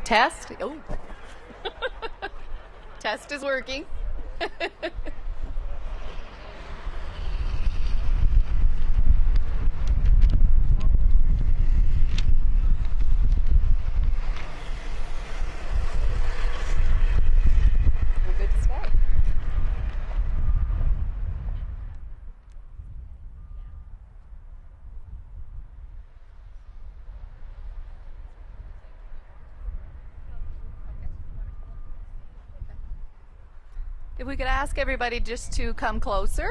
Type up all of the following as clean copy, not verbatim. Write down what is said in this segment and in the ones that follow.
Test. Oh. Test is working. We're good to start. If we could ask everybody just to come closer,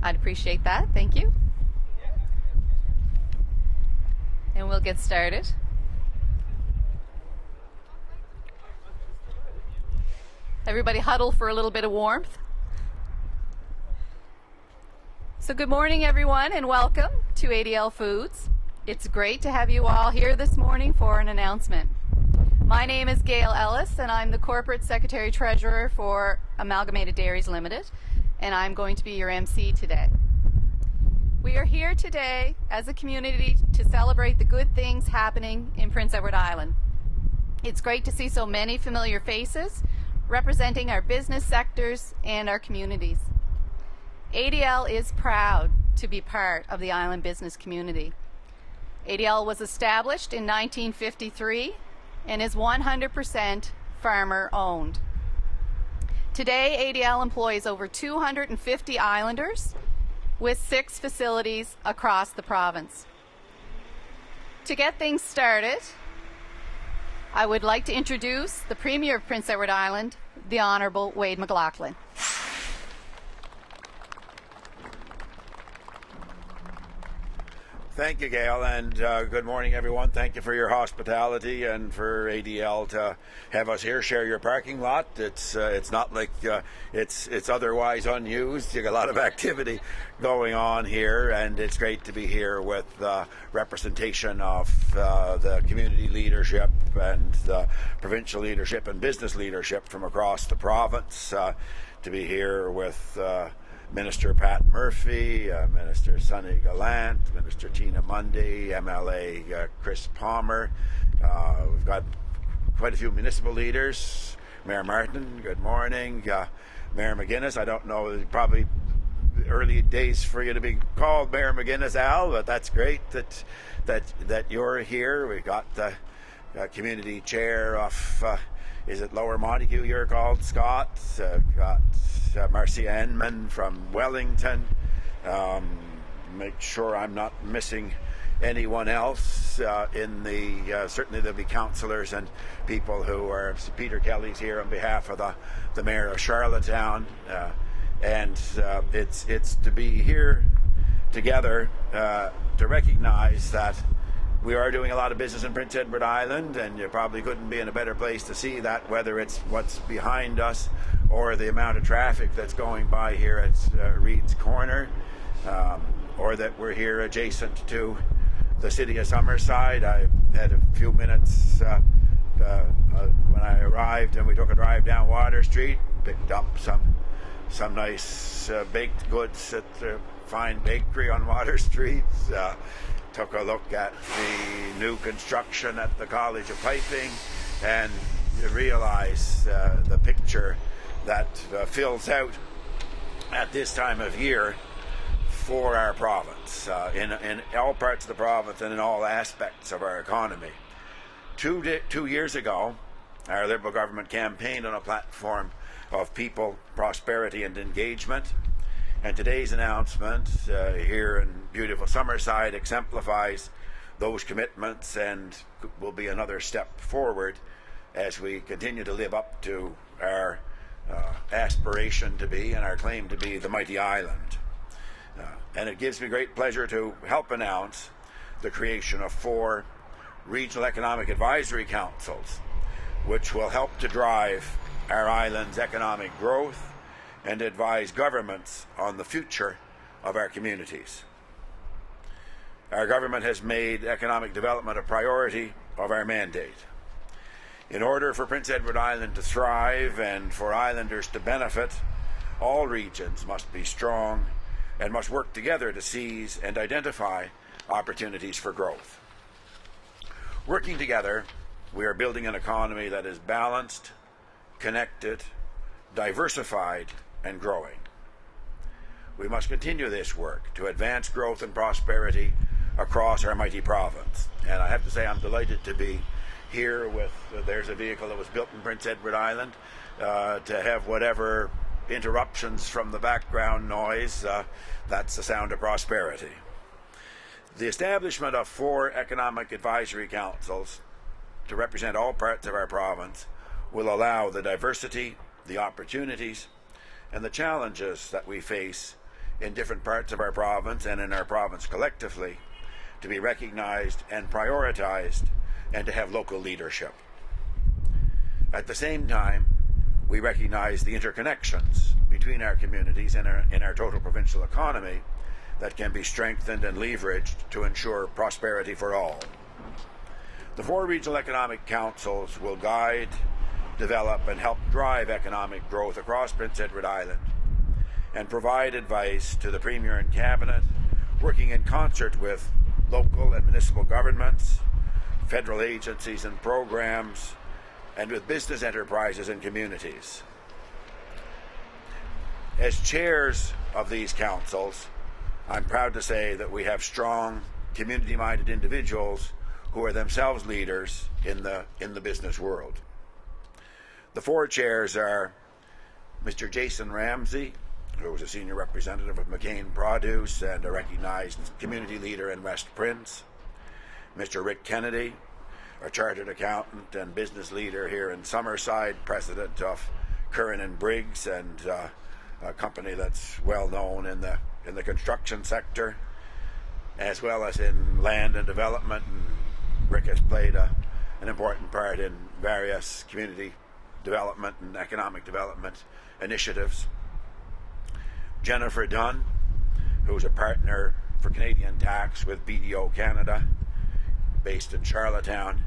I'd appreciate that. Thank you. And we'll get started. Everybody huddle for a little bit of warmth. So good morning, everyone, and welcome to ADL Foods. It's great to have you all here this morning for an announcement. My name is Gail Ellis, and I'm the Corporate Secretary Treasurer for Amalgamated Dairies Limited, and I'm going to be your MC today. We are here today as a community to celebrate the good things happening in Prince Edward Island. It's great to see so many familiar faces representing our business sectors and our communities. ADL is proud to be part of the island business community. ADL was established in 1953 and is 100% farmer owned. Today, ADL employs over 250 islanders with 6 facilities across the province. To get things started, I would like to introduce the Premier of Prince Edward Island, the Honourable Wade McLaughlin. Thank you, Gail, and good morning, everyone. Thank you for your hospitality and for ADL to have us here share your parking lot. It's not like it's otherwise unused. You got a lot of activity going on here, and it's great to be here with representation of the community leadership and the provincial leadership and business leadership from across the province. To be here with Minister Pat Murphy, Minister Sonny Gallant, Minister Tina Mundy, MLA Chris Palmer. We've got quite a few municipal leaders. Mayor Martin, good morning. Mayor McGuinness, I don't know, probably early days for you to be called Mayor McGuinness, Al, but that's great that you're here. We've got the community chair of, is it Lower Montague you're called, Scott? Got Marcia Enman from Wellington. Make sure I'm not missing anyone else in the certainly there'll be councillors and people who are. Peter Kelly's here on behalf of the mayor of Charlottetown, and it's to be here together to recognize that we are doing a lot of business in Prince Edward Island, and you probably couldn't be in a better place to see that, whether it's what's behind us or the amount of traffic that's going by here at Reed's Corner, or that we're here adjacent to the city of Summerside. I had a few minutes when I arrived, and we took a drive down Water Street, picked up some nice baked goods at the fine bakery on Water Street. Took a look at the new construction at the College of Piping, and you realize the picture that fills out at this time of year for our province, in all parts of the province and in all aspects of our economy. Two years ago, our Liberal government campaigned on a platform of people, prosperity and engagement. And today's announcement here in beautiful Summerside exemplifies those commitments and will be another step forward as we continue to live up to our aspiration to be and our claim to be the mighty island. And it gives me great pleasure to help announce the creation of 4 regional economic advisory councils, which will help to drive our island's economic growth and advise governments on the future of our communities. Our government has made economic development a priority of our mandate. In order for Prince Edward Island to thrive and for islanders to benefit, all regions must be strong and must work together to seize and identify opportunities for growth. Working together, we are building an economy that is balanced, connected, diversified, and growing. We must continue this work to advance growth and prosperity across our mighty province. And I have to say I'm delighted to be here with, there's a vehicle that was built in Prince Edward Island, to have whatever interruptions from the background noise, that's the sound of prosperity. The establishment of 4 economic advisory councils to represent all parts of our province will allow the diversity, the opportunities, and the challenges that we face in different parts of our province and in our province collectively to be recognized and prioritized and to have local leadership. At the same time, we recognize the interconnections between our communities and in our total provincial economy that can be strengthened and leveraged to ensure prosperity for all. The 4 regional economic councils will guide, develop, and help drive economic growth across Prince Edward Island and provide advice to the Premier and Cabinet, working in concert with local and municipal governments, federal agencies and programs, and with business enterprises and communities. As chairs of these councils, I'm proud to say that we have strong, community-minded individuals who are themselves leaders in the business world. The 4 chairs are Mr. Jason Ramsay, who is a senior representative of McCain Produce and a recognized community leader in West Prince; Mr. Rick Kennedy, a chartered accountant and business leader here in Summerside, president of Curran and Briggs, and a company that's well known in the construction sector, as well as in land and development. And Rick has played an important part in various community development and economic development initiatives. Jennifer Dunn, who's a partner for Canadian tax with BDO Canada, based in Charlottetown.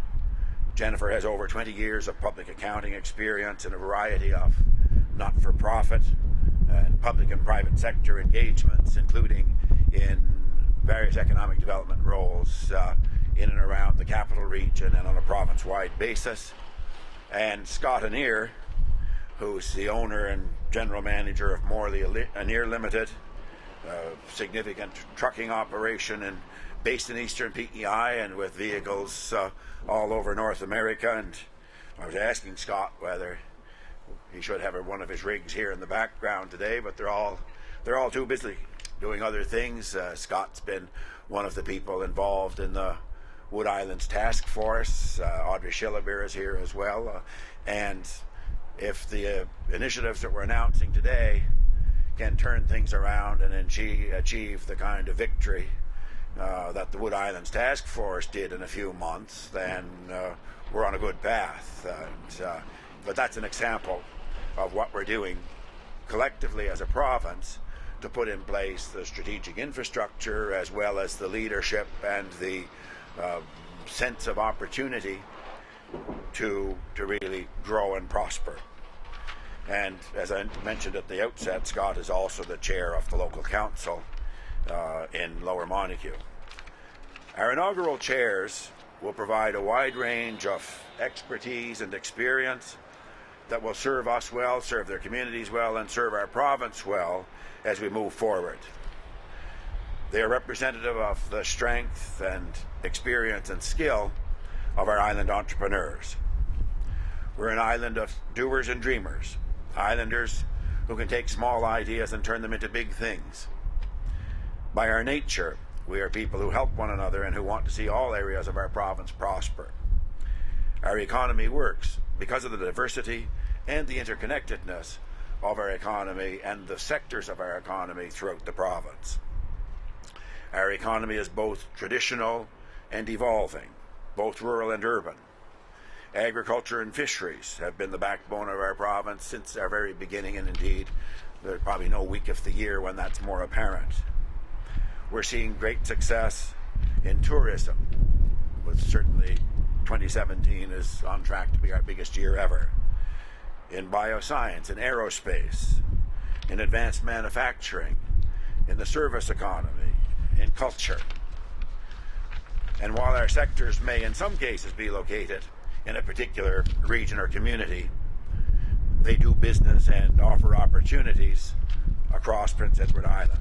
Jennifer has over 20 years of public accounting experience in a variety of not-for-profit and public and private sector engagements, including in various economic development roles in and around the capital region and on a province-wide basis. And Scott Annear, who's the owner and general manager of Morley Annear Limited, a significant trucking operation based in Eastern PEI and with vehicles all over North America. And I was asking Scott whether he should have one of his rigs here in the background today, but they're all too busy doing other things. Scott's been one of the people involved in the Wood Islands Task Force. Audrey Schillebeer is here as well. And if the initiatives that we're announcing today can turn things around and achieve the kind of victory that the Wood Islands Task Force did in a few months, then we're on a good path. But that's an example of what we're doing collectively as a province to put in place the strategic infrastructure as well as the leadership and the sense of opportunity to really grow and prosper. And as I mentioned at the outset, Scott is also the chair of the local council in Lower Montague. Our inaugural chairs will provide a wide range of expertise and experience that will serve us well, serve their communities well, and serve our province well as we move forward. They are representative of the strength and experience and skill of our island entrepreneurs. We're an island of doers and dreamers, islanders who can take small ideas and turn them into big things. By our nature, we are people who help one another and who want to see all areas of our province prosper. Our economy works because of the diversity and the interconnectedness of our economy and the sectors of our economy throughout the province. Our economy is both traditional and evolving, both rural and urban. Agriculture and fisheries have been the backbone of our province since our very beginning, and indeed there's probably no week of the year when that's more apparent. We're seeing great success in tourism, with certainly 2017 is on track to be our biggest year ever. In bioscience, in aerospace, in advanced manufacturing, in the service economy, in culture. And while our sectors may in some cases be located in a particular region or community, they do business and offer opportunities across Prince Edward Island.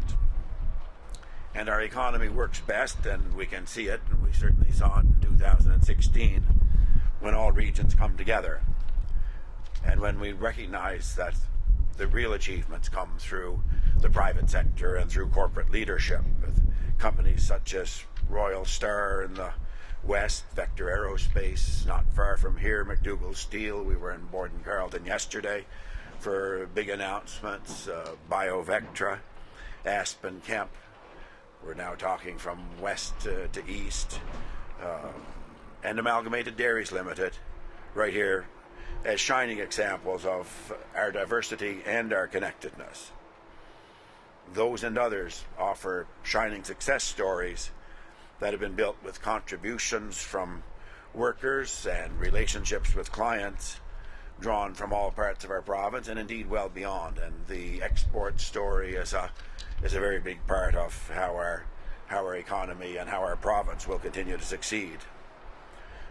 And our economy works best, and we can see it, and we certainly saw it in 2016, when all regions come together. And when we recognize that the real achievements come through the private sector and through corporate leadership, with companies such as Royal Star in the west, Vector Aerospace not far from here, McDougall Steel. We were in Borden Carleton yesterday for big announcements, BioVectra, Aspen Kemp. We're now talking from west to east, and Amalgamated Dairies Limited right here as shining examples of our diversity and our connectedness. Those and others offer shining success stories that have been built with contributions from workers and relationships with clients drawn from all parts of our province and indeed well beyond. And the export story is a very big part of how our economy and how our province will continue to succeed.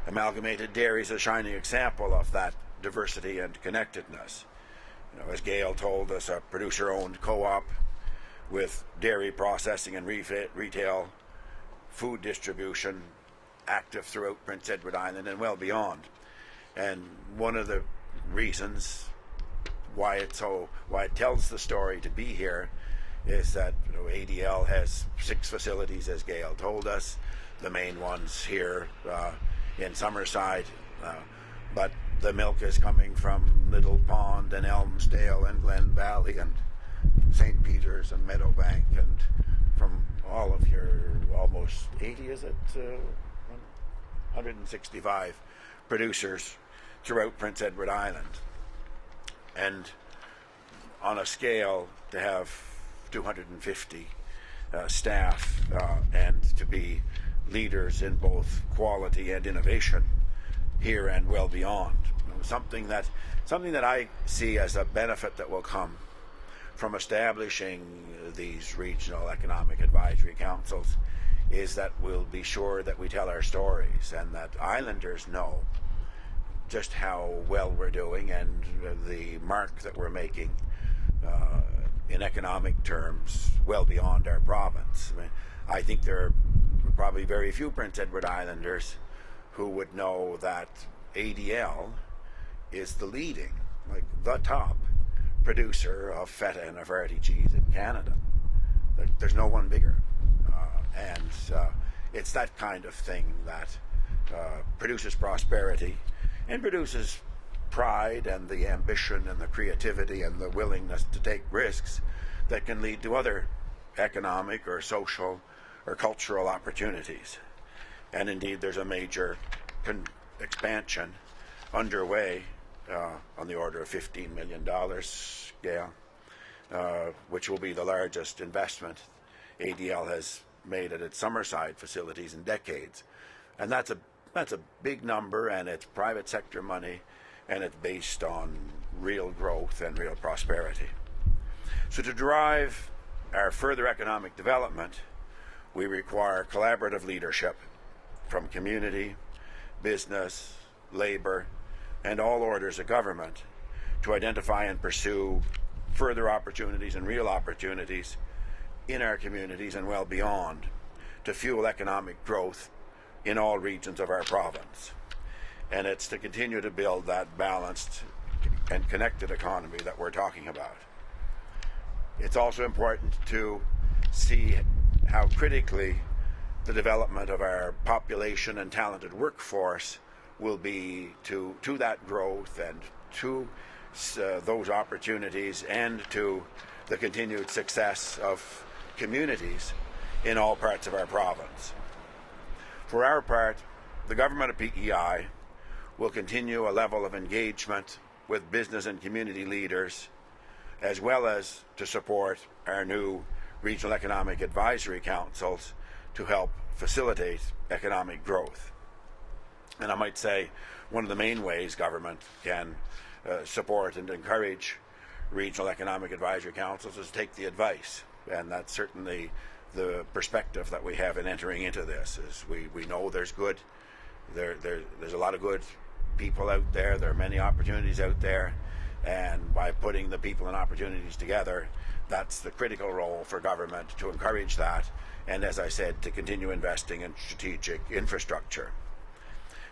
Amalgamated Dairy is a shining example of that diversity and connectedness. As Gail told us, a producer-owned co-op with dairy processing and retail food distribution active throughout Prince Edward Island and well beyond. And one of the reasons why it tells the story to be here is that ADL has 6 facilities, as Gail told us, the main ones here in Summerside, but the milk is coming from Little Pond and Elmsdale and Glen Valley and St. Peter's and Meadowbank, and from all of your almost 80, is it? 165 producers throughout Prince Edward Island. And on a scale to have 250 staff and to be leaders in both quality and innovation here and well beyond. Something that I see as a benefit that will come from establishing these regional economic advisory councils is that we'll be sure that we tell our stories and that islanders know just how well we're doing and the mark that we're making in economic terms well beyond our province. I think there are probably very few Prince Edward Islanders who would know that ADL is the leading, the top producer of feta and Havarti cheese in Canada. There's no one bigger. And it's that kind of thing that produces prosperity and produces pride and the ambition and the creativity and the willingness to take risks that can lead to other economic or social or cultural opportunities. And indeed, there's a major expansion underway on the order of $15 million, Gail, which will be the largest investment ADL has made at its Summerside facilities in decades. And that's a big number, and it's private sector money, and it's based on real growth and real prosperity. So to drive our further economic development, we require collaborative leadership from community, business, labor, and all orders of government to identify and pursue further opportunities and real opportunities in our communities and well beyond to fuel economic growth in all regions of our province. And it's to continue to build that balanced and connected economy that we're talking about. It's also important to see how critically the development of our population and talented workforce will be to that growth and to those opportunities and to the continued success of communities in all parts of our province. For our part, the government of PEI will continue a level of engagement with business and community leaders, as well as to support our new regional economic advisory councils to help facilitate economic growth. And I might say one of the main ways government can support and encourage regional economic advisory councils is take the advice, and that's certainly the perspective that we have in entering into this. Is we know there's a lot of good people out there. There are many opportunities out there, and by putting the people and opportunities together, that's the critical role for government, to encourage that, and as I said, to continue investing in strategic infrastructure.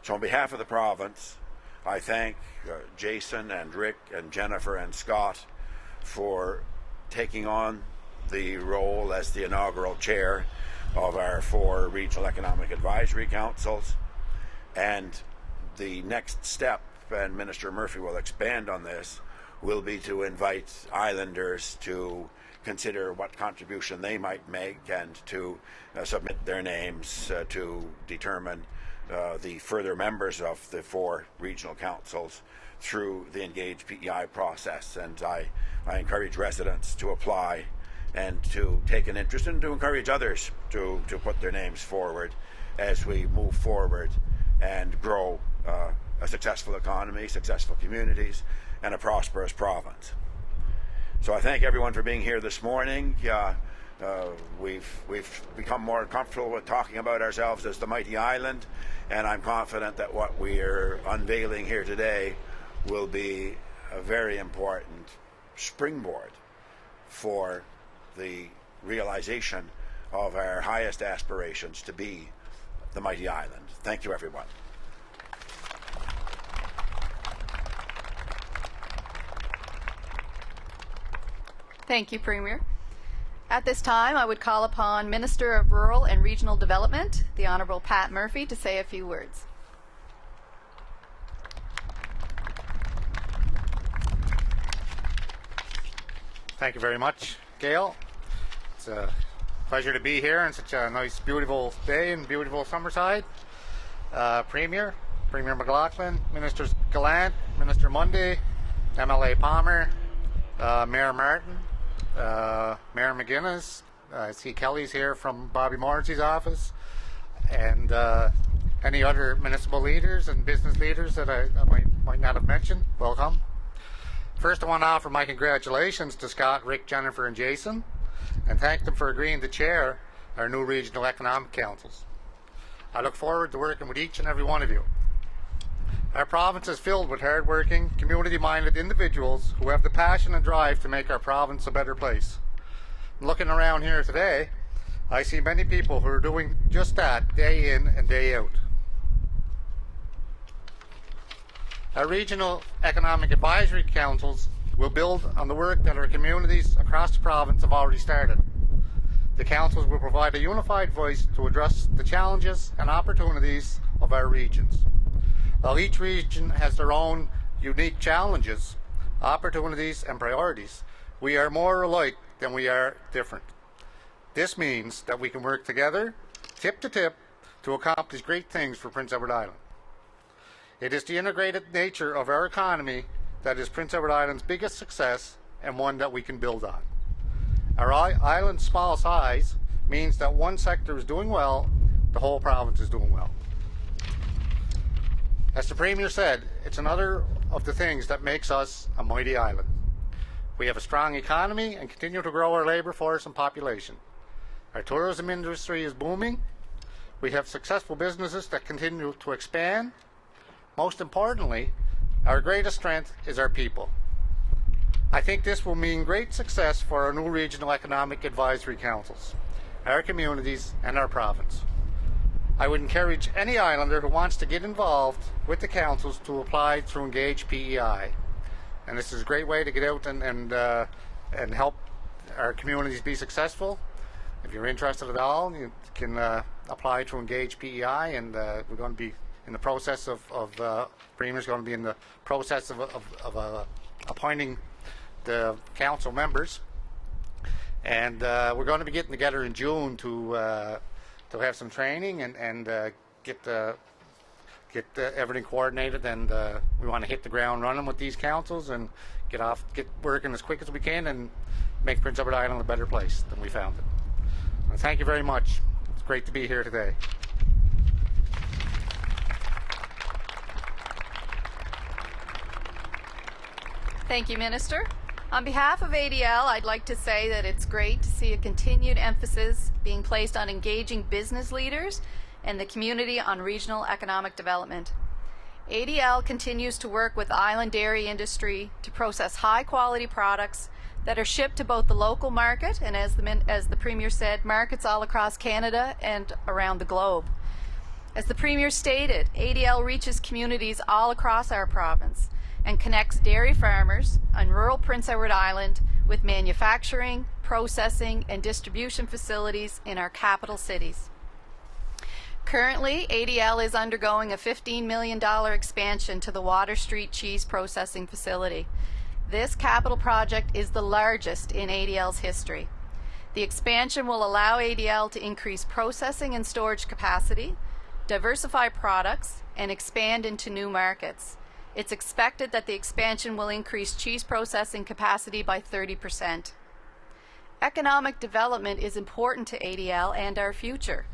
So on behalf of the province, I thank Jason and Rick and Jennifer and Scott for taking on the role as the inaugural chair of our 4 regional economic advisory councils. And the next step, and Minister Murphy will expand on this, will be to invite islanders to consider what contribution they might make and to submit their names to determine the further members of the 4 regional councils through the Engage PEI process. And I encourage residents to apply and to take an interest, and to encourage others to put their names forward as we move forward and grow a successful economy, successful communities, and a prosperous province. So I thank everyone for being here this morning. We've become more comfortable with talking about ourselves as the mighty island, and I'm confident that what we are unveiling here today will be a very important springboard for the realization of our highest aspirations to be the mighty island. Thank you, everyone. Thank you, Premier. At this time, I would call upon Minister of Rural and Regional Development, the Honourable Pat Murphy, to say a few words. Thank you very much, Gail. It's a pleasure to be here on such a nice, beautiful day in beautiful Summerside. Premier McLaughlin, Ministers Gallant, Minister Mundy, MLA Palmer, Mayor Martin, Mayor McGuinness. I see Kelly's here from Bobby Morrissey's office, and any other municipal leaders and business leaders that I might not have mentioned. Welcome. First, I want to offer my congratulations to Scott, Rick, Jennifer, and Jason, and thank them for agreeing to chair our new regional economic councils. I look forward to working with each and every one of you. Our province is filled with hard-working, community-minded individuals who have the passion and drive to make our province a better place. Looking around here today, I see many people who are doing just that day in and day out. Our regional economic advisory councils will build on the work that our communities across the province have already started. The councils will provide a unified voice to address the challenges and opportunities of our regions. While each region has their own unique challenges, opportunities, and priorities, we are more alike than we are different. This means that we can work together, tip to tip, to accomplish great things for Prince Edward Island. It is the integrated nature of our economy that is Prince Edward Island's biggest success, and one that we can build on. Our island's small size means that one sector is doing well, the whole province is doing well. As the Premier said, it's another of the things that makes us a mighty island. We have a strong economy and continue to grow our labour force and population. Our tourism industry is booming. We have successful businesses that continue to expand. Most importantly, our greatest strength is our people. I think this will mean great success for our new regional economic advisory councils, our communities, and our province. I would encourage any islander who wants to get involved with the councils to apply through Engage PEI. And this is a great way to get out and help our communities be successful. If you're interested at all, you can apply to Engage PEI, and we're going to be in the process Premier's going to be in the process of appointing the council members, and we're going to be getting together in June to have some training and get everything coordinated, and we want to hit the ground running with these councils and get working as quick as we can and make Prince Edward Island a better place than we found it. And thank you very much. It's great to be here today. Thank you, Minister. On behalf of ADL, I'd like to say that it's great to see a continued emphasis being placed on engaging business leaders and the community on regional economic development. ADL continues to work with the island dairy industry to process high-quality products that are shipped to both the local market and, as the Premier said, markets all across Canada and around the globe. As the Premier stated, ADL reaches communities all across our province and connects dairy farmers on rural Prince Edward Island with manufacturing, processing, and distribution facilities in our capital cities. Currently, ADL is undergoing a $15 million expansion to the Water Street cheese processing facility. This capital project is the largest in ADL's history. The expansion will allow ADL to increase processing and storage capacity, diversify products, and expand into new markets. It's expected that the expansion will increase cheese processing capacity by 30%. Economic development is important to ADL and our future.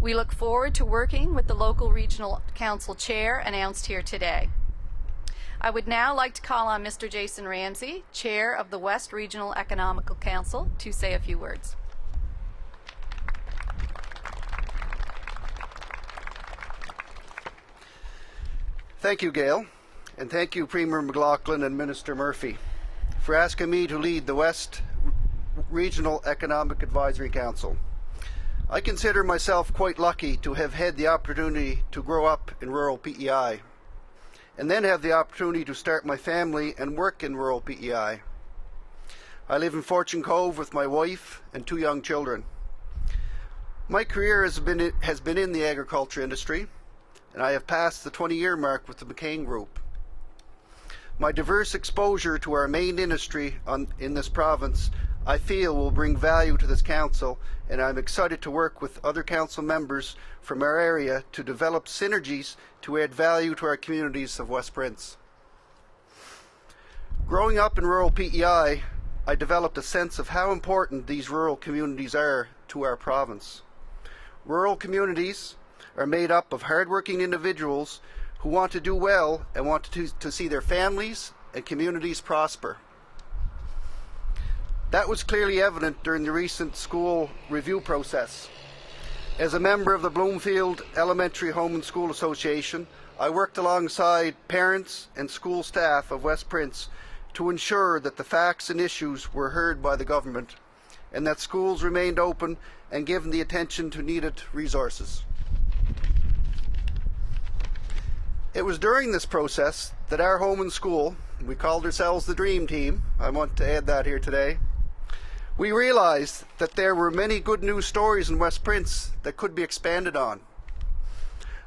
We look forward to working with the local regional council chair announced here today. I would now like to call on Mr. Jason Ramsay, Chair of the West Regional Economical Council, to say a few words. Thank you, Gail, and thank you, Premier McLaughlin and Minister Murphy, for asking me to lead the West Regional Economic Advisory Council. I consider myself quite lucky to have had the opportunity to grow up in rural PEI and then have the opportunity to start my family and work in rural PEI. I live in Fortune Cove with my wife and 2 young children. My career has been in the agriculture industry, and I have passed the 20-year mark with the McCain Group. My diverse exposure to our main industry in this province I feel will bring value to this council, and I'm excited to work with other council members from our area to develop synergies to add value to our communities of West Prince. Growing up in rural PEI, I developed a sense of how important these rural communities are to our province. Rural communities are made up of hardworking individuals who want to do well and want to see their families and communities prosper. That was clearly evident during the recent school review process. As a member of the Bloomfield Elementary Home and School Association, I worked alongside parents and school staff of West Prince to ensure that the facts and issues were heard by the government and that schools remained open and given the attention to needed resources. It was during this process that our home and school, we called ourselves the Dream Team, I want to add that here today, we realized that there were many good news stories in West Prince that could be expanded on.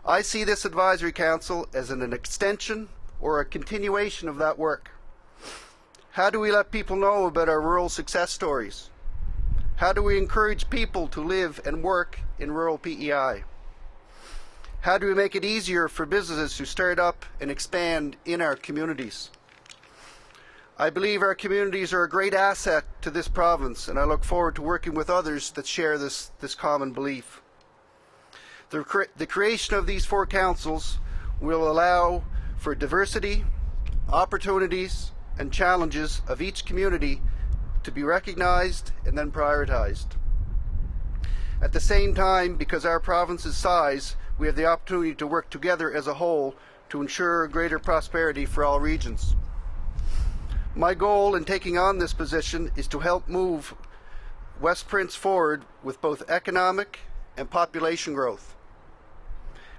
I see this advisory council as an extension or a continuation of that work. How do we let people know about our rural success stories? How do we encourage people to live and work in rural PEI? How do we make it easier for businesses to start up and expand in our communities? I believe our communities are a great asset to this province, and I look forward to working with others that share this common belief. The creation of these 4 councils will allow for diversity, opportunities, and challenges of each community to be recognized and then prioritized. At the same time, because our province's size, we have the opportunity to work together as a whole to ensure greater prosperity for all regions. My goal in taking on this position is to help move West Prince forward with both economic and population growth.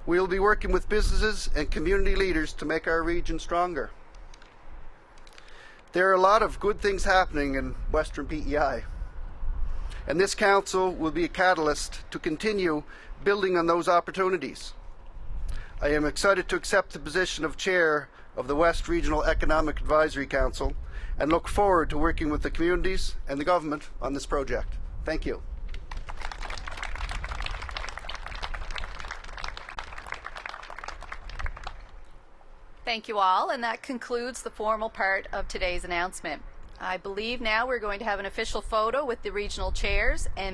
We will be working with businesses and community leaders to make our region stronger. There are a lot of good things happening in Western PEI, and this council will be a catalyst to continue building on those opportunities. I am excited to accept the position of Chair of the West Regional Economic Advisory Council and look forward to working with the communities and the government on this project. Thank you. Thank you all, and that concludes the formal part of today's announcement. I believe now we're going to have an official photo with the regional chairs and